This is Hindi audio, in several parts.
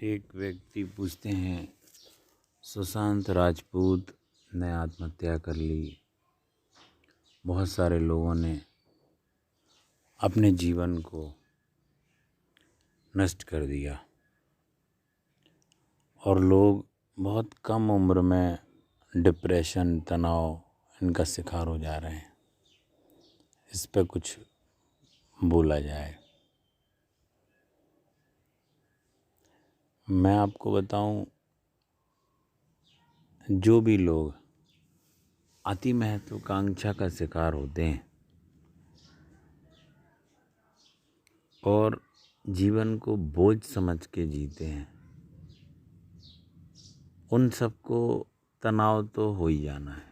एक व्यक्ति पूछते हैं, सुशांत राजपूत ने आत्महत्या कर ली। बहुत सारे लोगों ने अपने जीवन को नष्ट कर दिया और लोग बहुत कम उम्र में डिप्रेशन, तनाव इनका शिकार हो जा रहे हैं। इस पे कुछ बोला जाए। मैं आपको बताऊं, जो भी लोग अति महत्वाकांक्षा का शिकार होते हैं और जीवन को बोझ समझ के जीते हैं, उन सबको तनाव तो हो ही जाना है।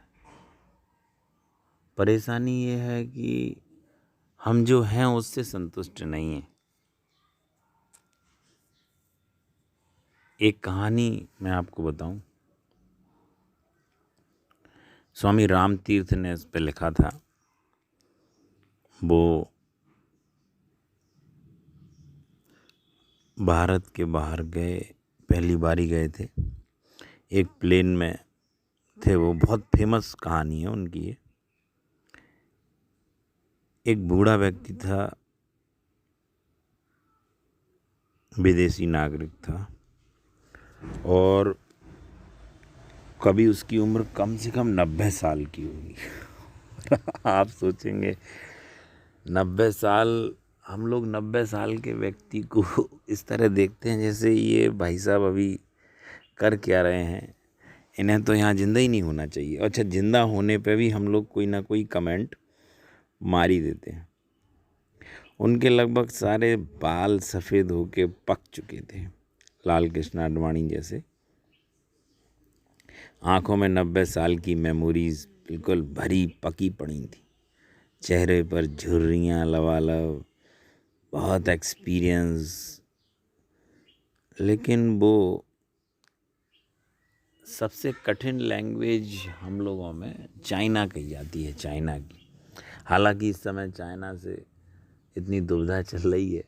परेशानी ये है कि हम जो हैं उससे संतुष्ट नहीं हैं। एक कहानी मैं आपको बताऊं, स्वामी राम तीर्थ ने इस पे लिखा था। वो भारत के बाहर गए, पहली बारी गए थे। एक प्लेन में थे, वो बहुत फेमस कहानी है उनकी ये। एक बूढ़ा व्यक्ति था, विदेशी नागरिक था और कभी उसकी उम्र कम से कम 90 साल की होगी। आप सोचेंगे 90 साल, हम लोग 90 साल के व्यक्ति को इस तरह देखते हैं जैसे ये भाई साहब अभी कर क्या रहे हैं, इन्हें तो यहाँ जिंदा ही नहीं होना चाहिए। अच्छा, जिंदा होने पे भी हम लोग कोई ना कोई कमेंट मार ही देते हैं। उनके लगभग सारे बाल सफ़ेद होके पक चुके थे, लाल कृष्ण आडवाणी जैसे। आंखों में 90 साल की मेमोरीज बिल्कुल भरी पकी पड़ी थी। चेहरे पर झुर्रियाँ लबालब, बहुत एक्सपीरियंस। लेकिन वो सबसे कठिन लैंग्वेज हम लोगों में चाइना कही जाती है, चाइना की। हालांकि इस समय चाइना से इतनी दुविधा चल रही है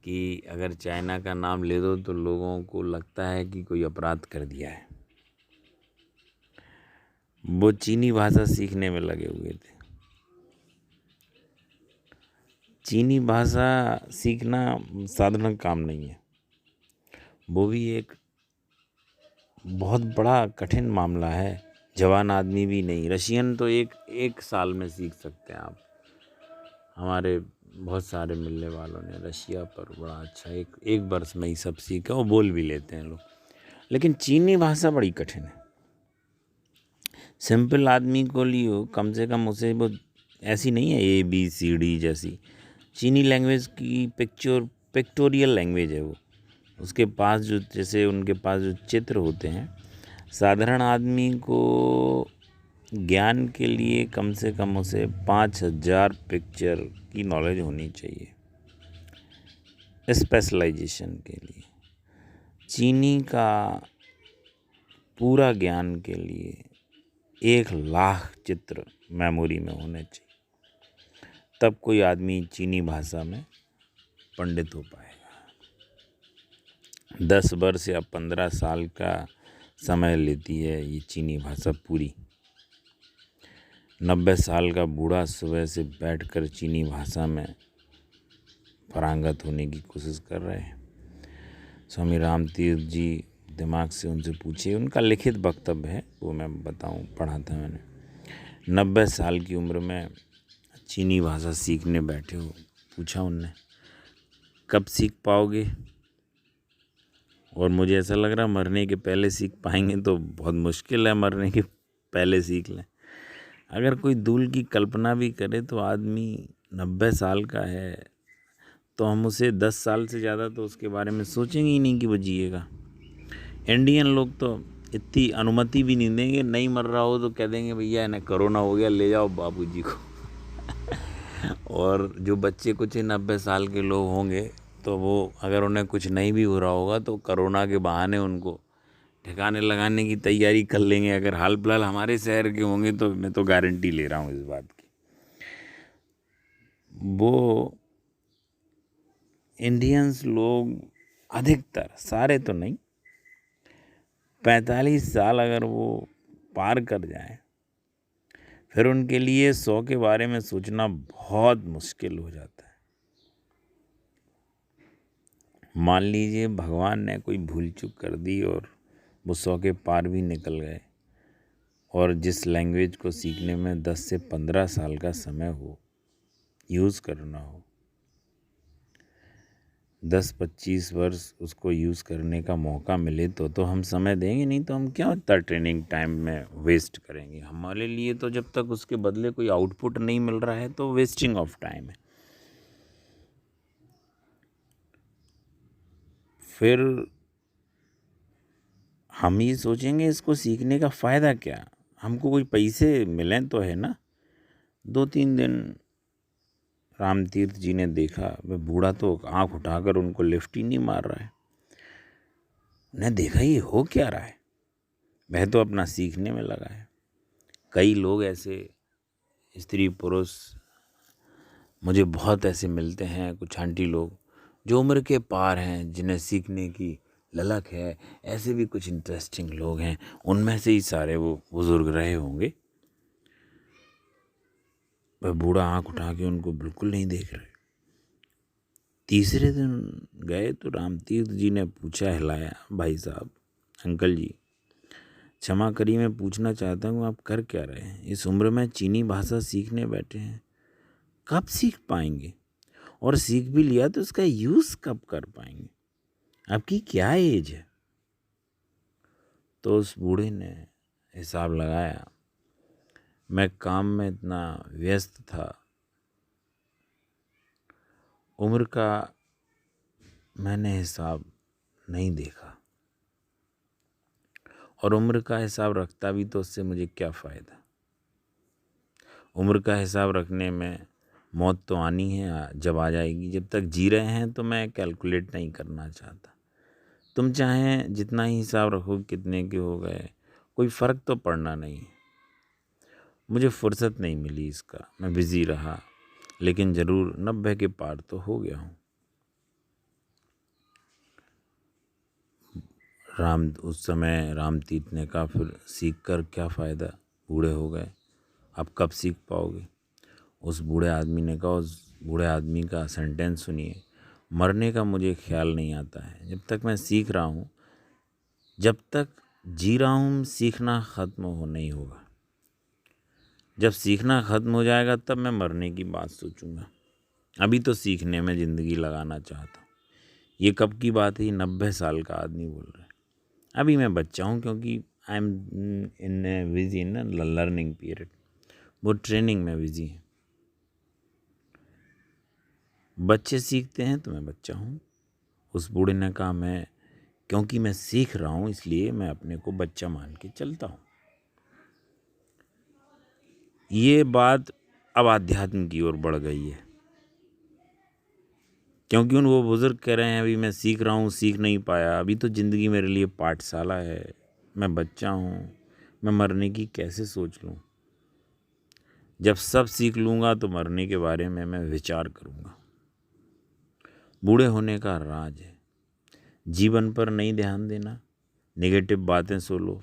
कि अगर चाइना का नाम ले दो तो लोगों को लगता है कि कोई अपराध कर दिया है। वो चीनी भाषा सीखने में लगे हुए थे। चीनी भाषा सीखना साधारण काम नहीं है, वो भी एक बहुत बड़ा कठिन मामला है। जवान आदमी भी नहीं, रशियन तो एक साल में सीख सकते हैं आप। हमारे बहुत सारे मिलने वालों ने रशिया पर बड़ा अच्छा एक वर्ष में ही सब सीखा और बोल भी लेते हैं लोग। लेकिन चीनी भाषा बड़ी कठिन है। सिंपल आदमी को लियो, कम से कम उसे वो ऐसी नहीं है ABCD जैसी। चीनी लैंग्वेज की पिक्टोरियल लैंग्वेज है वो। उसके पास जो, जैसे उनके पास जो चित्र होते हैं, साधारण आदमी को ज्ञान के लिए कम से कम उसे 5000 पिक्चर की नॉलेज होनी चाहिए स्पेशलाइजेशन के लिए। चीनी का पूरा ज्ञान के लिए 1,00,000 चित्र मेमोरी में होने चाहिए, तब कोई आदमी चीनी भाषा में पंडित हो पाएगा। 10 वर्ष या 15 साल का समय लेती है ये चीनी भाषा पूरी। 90 साल का बूढ़ा सुबह से बैठकर चीनी भाषा में पारंगत होने की कोशिश कर रहे हैं। स्वामी राम तीर्थ जी, दिमाग से उनसे पूछिए, उनका लिखित वक्तव्य है, वो मैं बताऊं, पढ़ा था मैंने। 90 साल की उम्र में चीनी भाषा सीखने बैठे हो। पूछा उनने, कब सीख पाओगे? और मुझे ऐसा लग रहा मरने के पहले सीख पाएंगे तो बहुत मुश्किल है, मरने के पहले सीख लें। अगर कोई दूर की कल्पना भी करे तो आदमी 90 साल का है तो हम उसे 10 साल से ज़्यादा तो उसके बारे में सोचेंगे ही नहीं कि वो जिएगा। इंडियन लोग तो इतनी अनुमति भी नहीं देंगे, नहीं मर रहा हो तो कह देंगे भैया इन्हें कोरोना हो गया, ले जाओ बाबूजी को। और जो बच्चे कुछ 90 साल के लोग होंगे तो वो अगर उन्हें कुछ नहीं भी हो रहा होगा तो कोरोना के बहाने उनको ठिकाने लगाने की तैयारी कर लेंगे। अगर हाल फिलहाल हमारे शहर के होंगे तो मैं तो गारंटी ले रहा हूँ इस बात की। वो इंडियंस लोग अधिकतर, सारे तो नहीं, 45 साल अगर वो पार कर जाए फिर उनके लिए 100 के बारे में सोचना बहुत मुश्किल हो जाता है। मान लीजिए भगवान ने कोई भूल चूक कर दी और वो 100 के पार भी निकल गए, और जिस लैंग्वेज को सीखने में 10 से 15 साल का समय हो, यूज़ करना हो, 10-25 वर्ष उसको यूज़ करने का मौका मिले तो हम समय देंगे, नहीं तो हम क्या उतना ट्रेनिंग टाइम में वेस्ट करेंगे। हमारे लिए तो जब तक उसके बदले कोई आउटपुट नहीं मिल रहा है तो वेस्टिंग ऑफ टाइम है। फिर हम ये सोचेंगे इसको सीखने का फ़ायदा क्या, हमको कोई पैसे मिलें तो है ना। 2-3 दिन राम तीर्थ जी ने देखा वह बूढ़ा तो आँख उठाकर उनको लिफ्ट ही नहीं मार रहा है। उन्हें देखा ये हो क्या रहा है, वह तो अपना सीखने में लगा है। कई लोग ऐसे स्त्री पुरुष मुझे बहुत ऐसे मिलते हैं, कुछ आंटी लोग जो उम्र के पार हैं, जिन्हें सीखने की ललक है। ऐसे भी कुछ इंटरेस्टिंग लोग हैं, उनमें से ही सारे वो बुजुर्ग रहे होंगे। वह बूढ़ा आँख उठा के उनको बिल्कुल नहीं देख रहे। तीसरे दिन गए तो राम तीर्थ जी ने पूछा, हिलाया, भाई साहब, अंकल जी, क्षमा करिए, मैं पूछना चाहता हूँ आप कर क्या रहे हैं? इस उम्र में चीनी भाषा सीखने बैठे हैं, कब सीख पाएंगे? और सीख भी लिया तो उसका यूज़ कब कर पाएंगे? आपकी क्या एज है? तो उस बूढ़े ने हिसाब लगाया, मैं काम में इतना व्यस्त था, उम्र का मैंने हिसाब नहीं देखा, और उम्र का हिसाब रखता भी तो उससे मुझे क्या फ़ायदा। उम्र का हिसाब रखने में मौत तो आनी है, जब आ जाएगी। जब तक जी रहे हैं तो मैं कैलकुलेट नहीं करना चाहता। तुम चाहें जितना ही हिसाब रखो कितने के हो गए, कोई फ़र्क तो पड़ना नहीं। मुझे फुर्सत नहीं मिली इसका, मैं बिज़ी रहा, लेकिन ज़रूर 90 के पार तो हो गया हूँ। उस समय राम तीर्थ ने कहा, फिर सीख कर क्या फ़ायदा, बूढ़े हो गए, अब कब सीख पाओगे? उस बूढ़े आदमी ने कहा, उस बूढ़े आदमी का सेंटेंस सुनिए, मरने का मुझे ख्याल नहीं आता है। जब तक मैं सीख रहा हूँ, जब तक जी रहा हूँ, सीखना ख़त्म हो नहीं होगा। जब सीखना ख़त्म हो जाएगा तब मैं मरने की बात सोचूंगा। अभी तो सीखने में ज़िंदगी लगाना चाहता हूँ। ये कब की बात है? 90 साल का आदमी बोल रहा है। अभी मैं बच्चा हूँ, क्योंकि I am in busy in learning period, वो ट्रेनिंग में बिजी है। बच्चे सीखते हैं तो मैं बच्चा हूँ। उस बूढ़े ने कहा, मैं क्योंकि मैं सीख रहा हूँ इसलिए मैं अपने को बच्चा मान के चलता हूँ। ये बात अब आध्यात्म की ओर बढ़ गई है, क्योंकि वो बुज़ुर्ग कह रहे हैं, अभी मैं सीख रहा हूँ, सीख नहीं पाया, अभी तो ज़िंदगी मेरे लिए पाठशाला है, मैं बच्चा हूँ, मैं मरने की कैसे सोच लूँ? जब सब सीख लूँगा तो मरने के बारे में मैं विचार करूँगा। बूढ़े होने का राज है जीवन पर नहीं ध्यान देना, नेगेटिव बातें सुनो,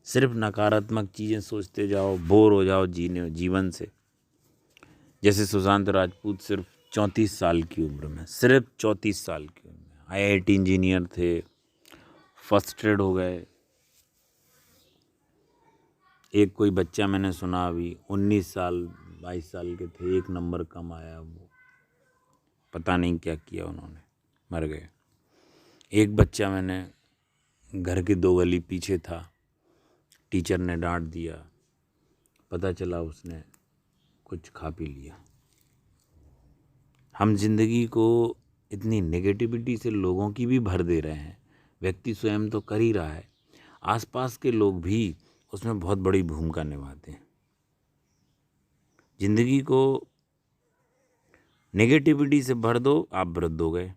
सिर्फ नकारात्मक चीज़ें सोचते जाओ, बोर हो जाओ जीवन से। जैसे सुशांत राजपूत सिर्फ 34 साल की उम्र में, सिर्फ 34 साल की उम्र में IIT इंजीनियर थे, फ्रस्ट्रेटेड हो गए। एक कोई बच्चा मैंने सुना अभी 19 साल 22 साल के थे, 1 नंबर कम आया, वो पता नहीं क्या किया उन्होंने, मर गए। एक बच्चा मैंने घर के 2 गली पीछे था, टीचर ने डांट दिया, पता चला उसने कुछ खा पी लिया। हम जिंदगी को इतनी नेगेटिविटी से लोगों की भी भर दे रहे हैं। व्यक्ति स्वयं तो कर ही रहा है, आसपास के लोग भी उसमें बहुत बड़ी भूमिका निभाते हैं। जिंदगी को नेगेटिविटी से भर दो, आप वृद्ध हो गए।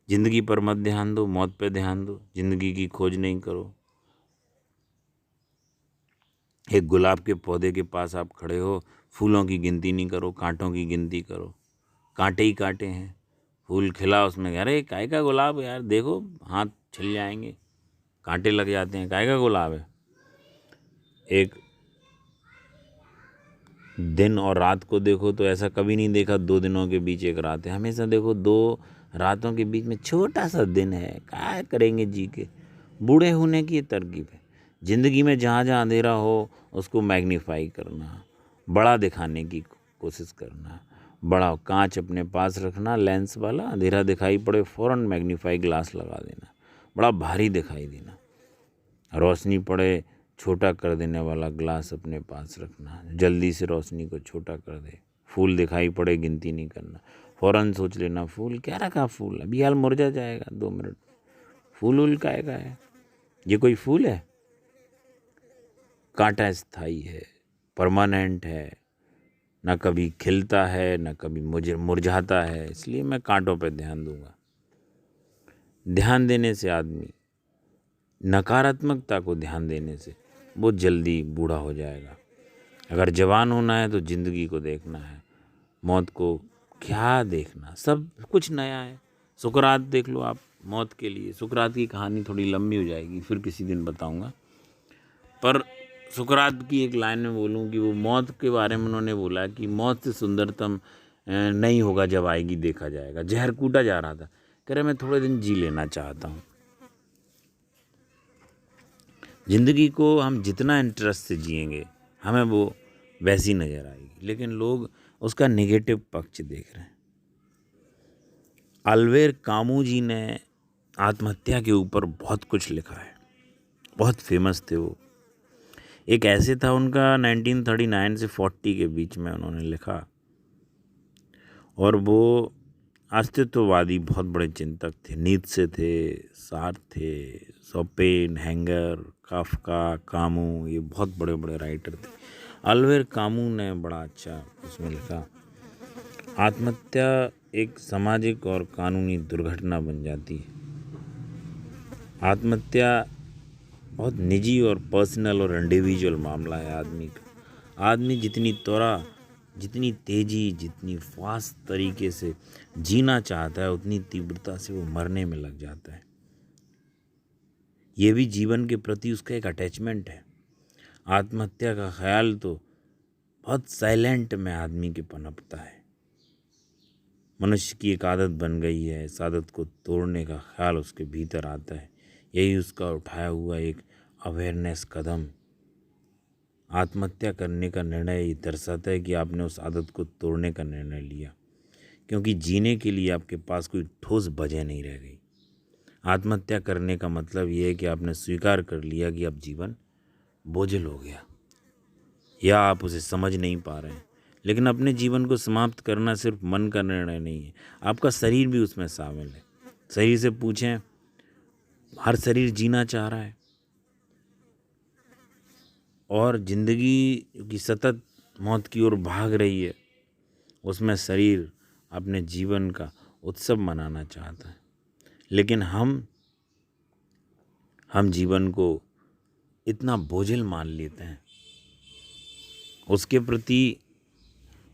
जिंदगी पर मत ध्यान दो, मौत पे ध्यान दो, जिंदगी की खोज नहीं करो। एक गुलाब के पौधे के पास आप खड़े हो, फूलों की गिनती नहीं करो, कांटों की गिनती करो। कांटे ही कांटे हैं, फूल खिला, उसमें अरे काय का गुलाब यार, देखो हाथ छिल जाएंगे, कांटे लग जाते हैं, काय का गुलाब है। एक दिन और रात को देखो तो ऐसा कभी नहीं देखा 2 दिनों के बीच एक रात है, हमेशा देखो 2 रातों के बीच में छोटा सा दिन है। क्या करेंगे जी के, बूढ़े होने की ये तरकीब है। ज़िंदगी में जहाँ जहाँ अंधेरा हो उसको मैग्नीफाई करना, बड़ा दिखाने की कोशिश करना, बड़ा कांच अपने पास रखना लेंस वाला, अंधेरा दिखाई पड़े फ़ौरन मैग्नीफाई ग्लास लगा देना, बड़ा भारी दिखाई देना। रोशनी पड़े छोटा कर देने वाला ग्लास अपने पास रखना, जल्दी से रोशनी को छोटा कर दे। फूल दिखाई पड़े गिनती नहीं करना, फ़ौरन सोच लेना फूल क्या रखा, फूल अभी हाल मुरझा जाएगा 2 मिनट, फूल उल काहे का है, ये कोई फूल है। कांटा स्थायी है, परमानेंट है, ना कभी खिलता है ना कभी मुरझाता है, इसलिए मैं कांटों पर ध्यान दूंगा। ध्यान देने से आदमी, नकारात्मकता को ध्यान देने से वो जल्दी बूढ़ा हो जाएगा। अगर जवान होना है तो ज़िंदगी को देखना है, मौत को क्या देखना, सब कुछ नया है। सुकरात देख लो आप, मौत के लिए सुकरात की कहानी थोड़ी लंबी हो जाएगी, फिर किसी दिन बताऊंगा। पर सुकरात की एक लाइन में बोलूं कि वो मौत के बारे में उन्होंने बोला कि मौत से सुंदरतम नहीं होगा जब आएगी देखा जाएगा। जहर कूटा जा रहा था, कह रहे मैं थोड़े दिन जी लेना चाहता हूँ। ज़िंदगी को हम जितना इंटरेस्ट से जिएंगे हमें वो वैसी नज़र आएगी, लेकिन लोग उसका नेगेटिव पक्ष देख रहे हैं। अल्बेर कामू जी ने आत्महत्या के ऊपर बहुत कुछ लिखा है, बहुत फेमस थे वो। एक ऐसे था उनका 1939 से 40 के बीच में उन्होंने लिखा, और वो अस्तित्ववादी बहुत बड़े चिंतक थे। नीत्शे थे, सार्थ थे, शोपेनहेंगर, काफ्का, कामू, ये बहुत बड़े बड़े राइटर थे। अल्बेर कामू ने बड़ा अच्छा उसमें लिखा, आत्महत्या एक सामाजिक और कानूनी दुर्घटना बन जाती है। आत्महत्या बहुत निजी और पर्सनल और इंडिविजुअल मामला है आदमी का। आदमी जितनी त्वरा, जितनी तेज़ी, जितनी फास्ट तरीके से जीना चाहता है उतनी तीव्रता से वो मरने में लग जाता है। ये भी जीवन के प्रति उसका एक अटैचमेंट है। आत्महत्या का ख्याल तो बहुत साइलेंट में आदमी के पनपता है। मनुष्य की एक आदत बन गई है, इस आदत को तोड़ने का ख्याल उसके भीतर आता है। यही उसका उठाया हुआ एक अवेयरनेस कदम। आत्महत्या करने का निर्णय ये दर्शाता है कि आपने उस आदत को तोड़ने का निर्णय लिया, क्योंकि जीने के लिए आपके पास कोई ठोस वजह नहीं रह गई। आत्महत्या करने का मतलब ये है कि आपने स्वीकार कर लिया कि अब जीवन बोझिल हो गया, या आप उसे समझ नहीं पा रहे हैं। लेकिन अपने जीवन को समाप्त करना सिर्फ मन का निर्णय नहीं है, आपका शरीर भी उसमें शामिल है। शरीर से पूछें, हर शरीर जीना चाह रहा है, और ज़िंदगी की सतत मौत की ओर भाग रही है, उसमें शरीर अपने जीवन का उत्सव मनाना चाहता है। लेकिन हम जीवन को इतना बोझिल मान लेते हैं, उसके प्रति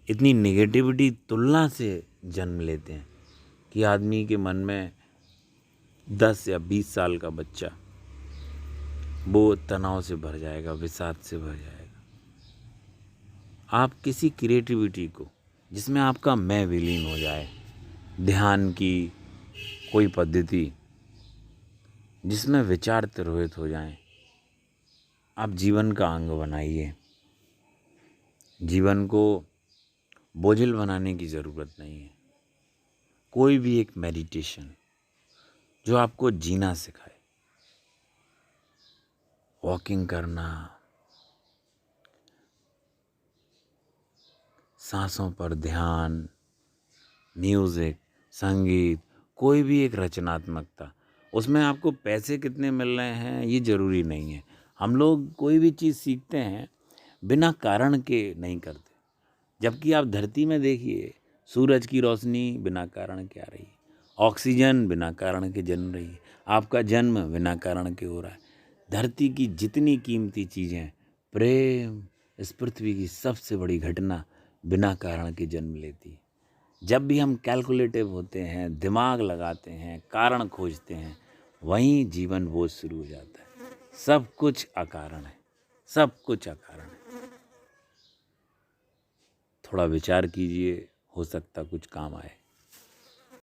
इतनी नेगेटिविटी तुलना से जन्म लेते हैं कि आदमी के मन में 10 या 20 साल का बच्चा वो तनाव से भर जाएगा, विषाद से भर जाएगा। आप किसी क्रिएटिविटी को जिसमें आपका मैं विलीन हो जाए, ध्यान की कोई पद्धति जिसमें विचार तिरोहित हो जाएं, आप जीवन का अंग बनाइए। जीवन को बोझिल बनाने की ज़रूरत नहीं है। कोई भी एक मेडिटेशन जो आपको जीना सिखाए, वॉकिंग करना, सांसों पर ध्यान, म्यूज़िक, संगीत, कोई भी एक रचनात्मकता, उसमें आपको पैसे कितने मिल रहे हैं ये ज़रूरी नहीं है। हम लोग कोई भी चीज़ सीखते हैं बिना कारण के नहीं करते, जबकि आप धरती में देखिए, सूरज की रोशनी बिना कारण के आ रही है, ऑक्सीजन बिना कारण के जन्म रही है, आपका जन्म बिना कारण के हो रहा है। धरती की जितनी कीमती चीज़ें, प्रेम, इस पृथ्वी की सबसे बड़ी घटना बिना कारण के जन्म लेती है। जब भी हम कैलकुलेटिव होते हैं, दिमाग लगाते हैं, कारण खोजते हैं, वहीं जीवन बोझ शुरू हो जाता है। सब कुछ अकारण है, सब कुछ अकारण है। थोड़ा विचार कीजिए, हो सकता कुछ काम आए।